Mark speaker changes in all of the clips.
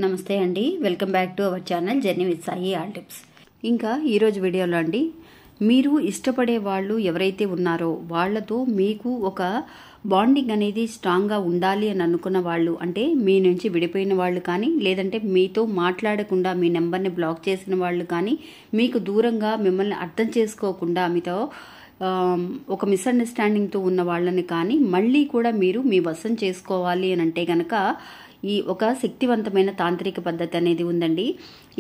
Speaker 1: నమస్తే అండి, welcome back to our channel journey with Sai all tips. ఇంకా ఈరోజు వీడియోలో అండి, మీరు ఇష్టపడే వాళ్ళు ఎవరైతే ఉన్నారో వాళ్ళతో మీకు ఒక బాండింగ్ అనేది స్ట్రాంగ్గా ఉండాలి అని అనుకున్న వాళ్ళు, అంటే మీ నుంచి విడిపోయిన వాళ్ళు కానీ, లేదంటే మీతో మాట్లాడకుండా మీ నెంబర్ని బ్లాక్ చేసిన వాళ్ళు కానీ, మీకు దూరంగా మిమ్మల్ని అర్థం చేసుకోకుండా మీతో ఒక మిస్అండర్స్టాండింగ్తో ఉన్న వాళ్ళని కానీ మళ్ళీ కూడా మీరు మీ వశం చేసుకోవాలి అని అంటే కనుక ఈ ఒక శక్తివంతమైన తాంత్రిక పద్ధతి అనేది ఉందండి.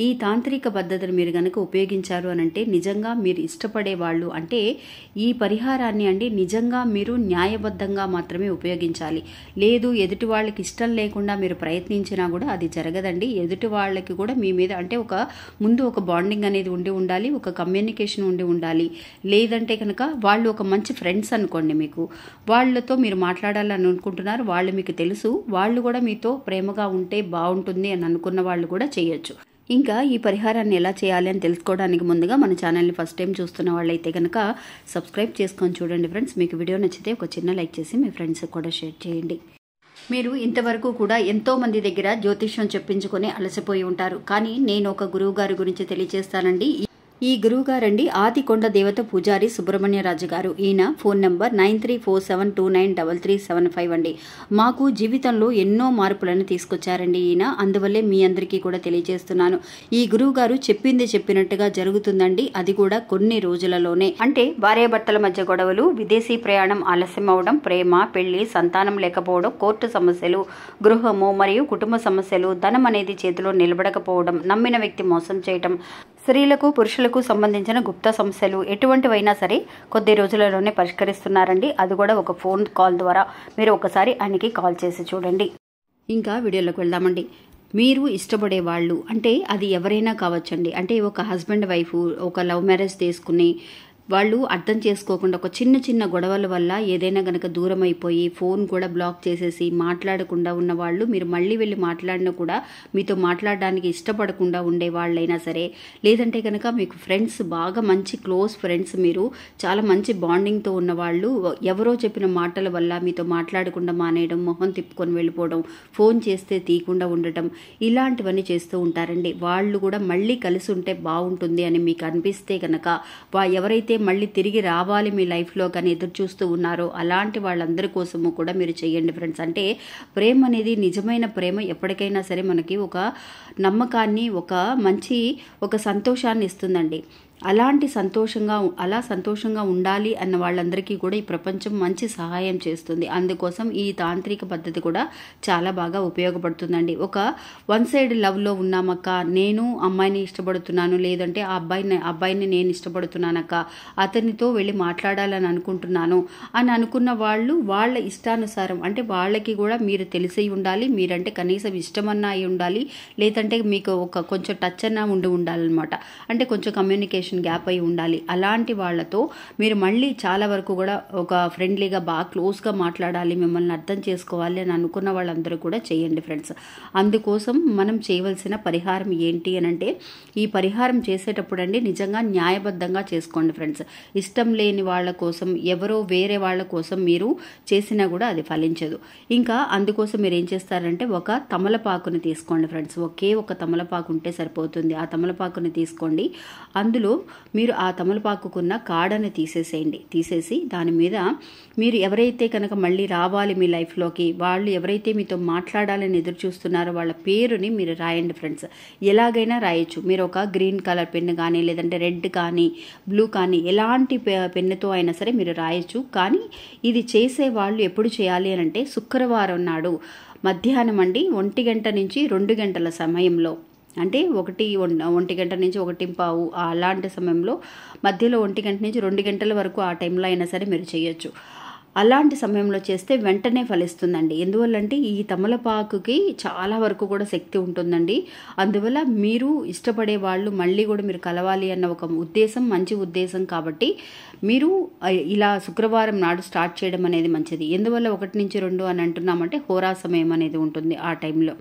Speaker 1: ఈ తాంత్రిక పద్ధతిని మీరు కనుక ఉపయోగించారు అని అంటే నిజంగా మీరు ఇష్టపడే వాళ్ళు, అంటే ఈ పరిహారాన్ని అండి నిజంగా మీరు న్యాయబద్ధంగా మాత్రమే ఉపయోగించాలి. లేదు ఎదుటి వాళ్ళకి ఇష్టం లేకుండా మీరు ప్రయత్నించినా కూడా అది జరగదండి. ఎదుటి వాళ్ళకి కూడా మీ మీద అంటే ముందు ఒక బాండింగ్ అనేది ఉండాలి, ఒక కమ్యూనికేషన్ ఉండాలి. లేదంటే కనుక వాళ్ళు ఒక మంచి ఫ్రెండ్స్ అనుకోండి, మీకు వాళ్ళతో మీరు మాట్లాడాలని అనుకుంటున్నారు, వాళ్ళు మీకు తెలుసు, వాళ్ళు కూడా మీతో ప్రేమగా ఉంటే బాగుంటుంది అని అనుకున్న వాళ్ళు కూడా చేయొచ్చు. ఇంకా ఈ పరిహారాన్ని ఎలా చేయాలి అని తెలుసుకోవడానికి ముందుగా మన ఛానల్ని ఫస్ట్ టైం చూస్తున్న వాళ్ళైతే కనుక సబ్స్క్రైబ్ చేసుకొని చూడండి ఫ్రెండ్స్. మీకు వీడియో నచ్చితే ఒక చిన్న లైక్ చేసి మీ ఫ్రెండ్స్కి కూడా షేర్ చేయండి. మీరు ఇంతవరకు కూడా ఎంతో మంది దగ్గర జ్యోతిష్యం చెప్పించుకొని అలసిపోయి ఉంటారు, కానీ నేను ఒక గురువు గారి గురించి తెలియజేస్తానండి. ఈ గురువు గారండి ఆదికొండ దేవత పూజారి సుబ్రహ్మణ్యరాజు గారు. ఈయన ఫోన్ నంబర్ 9347293375 అండి. మాకు జీవితంలో ఎన్నో మార్పులను తీసుకొచ్చారండి ఈయన, అందువల్లే మీ అందరికీ కూడా తెలియజేస్తున్నాను. ఈ గురువు గారు చెప్పింది చెప్పినట్టుగా జరుగుతుందండి, అది కూడా కొన్ని రోజులలోనే. అంటే భార్యాభర్తల మధ్య గొడవలు, విదేశీ ప్రయాణం ఆలస్యం అవడం, ప్రేమ, పెళ్లి, సంతానం లేకపోవడం, కోర్టు సమస్యలు, గృహము మరియు కుటుంబ సమస్యలు, ధనం అనేది చేతిలో నిలబడకపోవడం, నమ్మిన వ్యక్తి మోసం చేయటం, స్త్రీలకు పురుషులకు సంబంధించిన గుప్త సమస్యలు ఎటువంటివైనా సరే కొద్ది రోజులలోనే పరిష్కరిస్తున్నారండి. అది కూడా ఒక ఫోన్ కాల్ ద్వారా. మీరు ఒకసారి ఆయనకి కాల్ చేసి చూడండి. ఇంకా వీడియోలోకి వెళ్దామండి. మీరు ఇష్టపడే వాళ్ళు, అంటే అది ఎవరైనా కావచ్చండి. అంటే ఒక హస్బెండ్ వైఫ్ ఒక లవ్ మ్యారేజ్ తీసుకుని వాళ్ళు అర్థం చేసుకోకుండా ఒక చిన్న చిన్న గొడవల వల్ల ఏదైనా గనక దూరం అయిపోయి ఫోన్ కూడా బ్లాక్ చేసేసి మాట్లాడకుండా ఉన్న వాళ్ళు, మీరు మళ్ళీ వెళ్ళి మాట్లాడినా కూడా మీతో మాట్లాడడానికి ఇష్టపడకుండా ఉండే వాళ్ళైనా సరే, లేదంటే కనుక మీకు ఫ్రెండ్స్ బాగా మంచి క్లోజ్ ఫ్రెండ్స్, మీరు చాలా మంచి బాండింగ్తో ఉన్న వాళ్ళు ఎవరో చెప్పిన మాటల వల్ల మీతో మాట్లాడకుండా మానేయడం, మొహం తిప్పుకొని వెళ్ళిపోవడం, ఫోన్ చేస్తే తీయకుండా ఉండటం, ఇలాంటివన్నీ చేస్తూ ఉంటారండి. వాళ్ళు కూడా మళ్ళీ కలిసి ఉంటే బాగుంటుంది అని మీకు అనిపిస్తే కనుక, ఎవరైతే మళ్ళీ తిరిగి రావాలి మీ లైఫ్లో కానీ ఎదురు చూస్తూ ఉన్నారో అలాంటి వాళ్ళందరి కోసము కూడా మీరు చేయండి ఫ్రెండ్స్. అంటే ప్రేమ అనేది, నిజమైన ప్రేమ ఎప్పటికైనా సరే మనకి ఒక నమ్మకాన్ని, ఒక సంతోషాన్ని ఇస్తుందండి. అలా సంతోషంగా ఉండాలి అన్న వాళ్ళందరికీ కూడా ఈ ప్రపంచం మంచి సహాయం చేస్తుంది. అందుకోసం ఈ తాంత్రిక పద్ధతి కూడా చాలా బాగా ఉపయోగపడుతుందండి. ఒక వన్ సైడ్ లవ్లో ఉన్నామక్క, నేను అమ్మాయిని ఇష్టపడుతున్నాను, లేదంటే ఆ అబ్బాయిని నేను ఇష్టపడుతున్నానక్క, అతనితో వెళ్ళి మాట్లాడాలని అనుకుంటున్నాను అని అనుకున్న వాళ్ళు వాళ్ళ ఇష్టానుసారం, అంటే వాళ్ళకి కూడా మీరు తెలిసి ఉండాలి, మీరంటే కనీసం ఇష్టమన్నా అయి ఉండాలి, లేదంటే మీకు ఒక కొంచెం టచ్ అన్నా ఉండాలన్నమాట. అంటే కొంచెం కమ్యూనికేషన్ గ్యాప్ అయి ఉండాలి. అలాంటి వాళ్ళతో మీరు మళ్ళీ చాలా వరకు కూడా ఒక ఫ్రెండ్లీగా బాగా క్లోజ్గా మాట్లాడాలి, మిమ్మల్ని అర్థం చేసుకోవాలి అని అనుకున్న వాళ్ళందరూ కూడా చేయండి ఫ్రెండ్స్. అందుకోసం మనం చేయవలసిన పరిహారం ఏంటి అని అంటే, ఈ పరిహారం చేసేటప్పుడు అండి నిజంగా న్యాయబద్ధంగా చేసుకోండి ఫ్రెండ్స్. ఇష్టం లేని వాళ్ళ కోసం, ఎవరో వేరే వాళ్ళ కోసం మీరు చేసినా కూడా అది ఫలించదు. ఇంకా అందుకోసం మీరు ఏం చేస్తారంటే, ఒక తమలపాకుని తీసుకోండి ఫ్రెండ్స్. ఒక తమలపాకు ఉంటే సరిపోతుంది. ఆ తమలపాకుని తీసుకోండి. అందులో మీరు ఆ తమలపాకుకున్న కాడని తీసేసి దాని మీద మీరు ఎవరైతే కనుక మళ్ళీ రావాలి మీ లైఫ్లోకి, వాళ్ళు ఎవరైతే మీతో మాట్లాడాలని ఎదురు చూస్తున్నారో వాళ్ళ పేరుని మీరు రాయండి ఫ్రెండ్స్. ఎలాగైనా రాయొచ్చు. మీరు ఒక గ్రీన్ కలర్ పెన్ను కానీ, లేదంటే రెడ్ కానీ, బ్లూ కానీ, ఎలాంటి పెన్నుతో అయినా సరే మీరు రాయొచ్చు. కానీ ఇది చేసే వాళ్ళు ఎప్పుడు చేయాలి అని అంటే, శుక్రవారం నాడు మధ్యాహ్నం అండి 1 గంట నుంచి 2 గంటల సమయంలో, అంటే 1 గంట నుంచి 1:15 అలాంటి సమయంలో, మధ్యలో 1 గంట నుంచి 2 గంటల వరకు ఆ టైంలో అయినా సరే మీరు చేయొచ్చు. అలాంటి సమయంలో చేస్తే వెంటనే ఫలిస్తుందండి. ఎందువల్లంటే ఈ తమలపాకుకి చాలా వరకు కూడా శక్తి ఉంటుందండి. అందువల్ల మీరు ఇష్టపడే వాళ్ళు మళ్ళీ కూడా మీరు కలవాలి అన్న ఒక ఉద్దేశం, మంచి ఉద్దేశం కాబట్టి మీరు ఇలా శుక్రవారం నాడు స్టార్ట్ చేయడం అనేది మంచిది. ఎందువల్ల 1 నుంచి 2 అని అంటున్నామంటే హోరా సమయం అనేది ఉంటుంది ఆ టైంలో.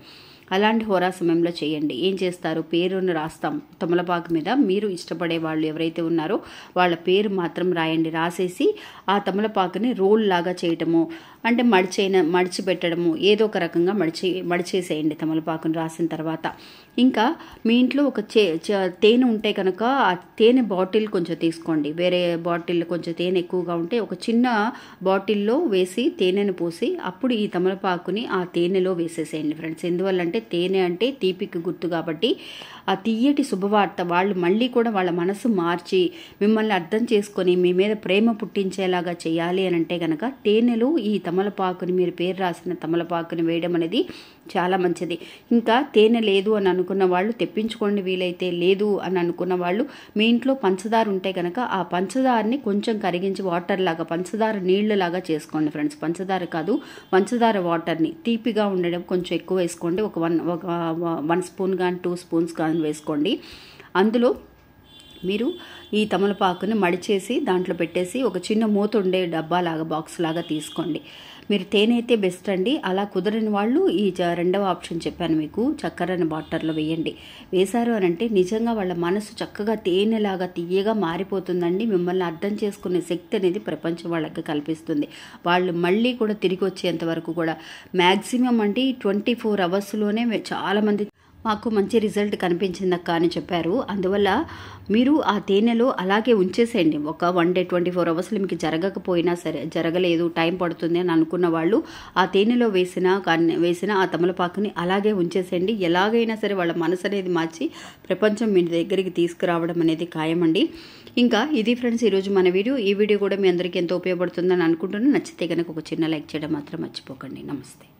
Speaker 1: అలాంటి హోరా సమయంలో చేయండి. ఏం చేస్తారు, పేరును రాస్తాం తమలపాకు మీద. మీరు ఇష్టపడే వాళ్ళు ఎవరైతే ఉన్నారో వాళ్ళ పేరు మాత్రం రాయండి. రాసేసి ఆ తమలపాకుని రోల్ లాగా చేయటము, అంటే మడిచి పెట్టడము, ఏదో ఒక రకంగా మడిచేసేయండి తమలపాకుని రాసిన తర్వాత. ఇంకా మీ ఇంట్లో ఒక తేనె ఉంటే కనుక ఆ తేనె బాటిల్ కొంచెం తీసుకోండి. వేరే బాటిల్ కొంచెం తేనె ఎక్కువగా ఉంటే ఒక చిన్న బాటిల్లో వేసి తేనెను పోసి అప్పుడు ఈ తమలపాకుని ఆ తేనెలో వేసేసేయండి ఫ్రెండ్స్. ఎందువల్లంటే తేనె అంటే తీపికి గుర్తు కాబట్టి ఆ తీయటి శుభవార్త వాళ్ళు మళ్ళీ కూడా వాళ్ళ మనసు మార్చి మిమ్మల్ని అర్థం చేసుకొని మీ మీద ప్రేమ పుట్టించేలాగా చేయాలి అని అంటే కనుక తేనెలో ఈ తమలపాకుని, మీరు పేరు రాసిన తమలపాకుని వేయడం అనేది చాలా మంచిది. ఇంకా తేనె లేదు అని అనుకున్న వాళ్ళు తెప్పించుకోండి, వీలైతే లేదు అని అనుకున్న వాళ్ళు మీ ఇంట్లో పంచదార ఉంటే కనుక ఆ పంచదారని కొంచెం కరిగించి వాటర్ లాగా, పంచదార నీళ్లులాగా చేసుకోండి ఫ్రెండ్స్. పంచదార కాదు, పంచదార వాటర్ని తీపిగా ఉండడం కొంచెం ఎక్కువ వేసుకోండి. ఒక 1 స్పూన్ కానీ 2 స్పూన్స్ కానీ వేసుకోండి. అందులో మీరు ఈ తమలపాకుని మడిచేసి దాంట్లో పెట్టేసి ఒక చిన్న మూత ఉండే డబ్బా లాగా, బాక్స్ లాగా తీసుకోండి. మీరు తేనె అయితే బెస్ట్ అండి. అలా కుదరని వాళ్ళు ఈ రెండవ ఆప్షన్ చెప్పాను మీకు, చక్కెరని వాటర్లో వేయండి. వేశారు అని అంటే నిజంగా వాళ్ళ మనసు చక్కగా తేనెలాగా తీయగా మారిపోతుందండి. మిమ్మల్ని అర్థం చేసుకునే శక్తి అనేది ప్రపంచం వాళ్ళకి కల్పిస్తుంది. వాళ్ళు మళ్ళీ కూడా తిరిగి వచ్చేంత వరకు కూడా మ్యాక్సిమం అంటే 24 అవర్స్లోనే చాలామంది మాకు మంచి రిజల్ట్ కనిపించిందక్క అని చెప్పారు. అందువల్ల మీరు ఆ తేనెలో అలాగే ఉంచేసేయండి. ఒక 1 డే 24 అవర్స్లో మీకు జరగకపోయినా సరే, జరగలేదు టైం పడుతుంది అని అనుకున్న వాళ్ళు ఆ తేనెలో వేసిన ఆ తమలపాకుని అలాగే ఉంచేసేయండి. ఎలాగైనా సరే వాళ్ళ మనసు అనేది మార్చి ప్రపంచం మీ దగ్గరికి తీసుకురావడం అనేది ఖాయమండి. ఇంకా ఇది ఫ్రెండ్స్ ఈరోజు మన వీడియో. ఈ వీడియో కూడా మీ అందరికీ ఎంతో ఉపయోగపడుతుందని అనుకుంటున్నాను. నచ్చితే కనుక ఒక చిన్న లైక్ చేయడం మాత్రం మర్చిపోకండి. నమస్తే.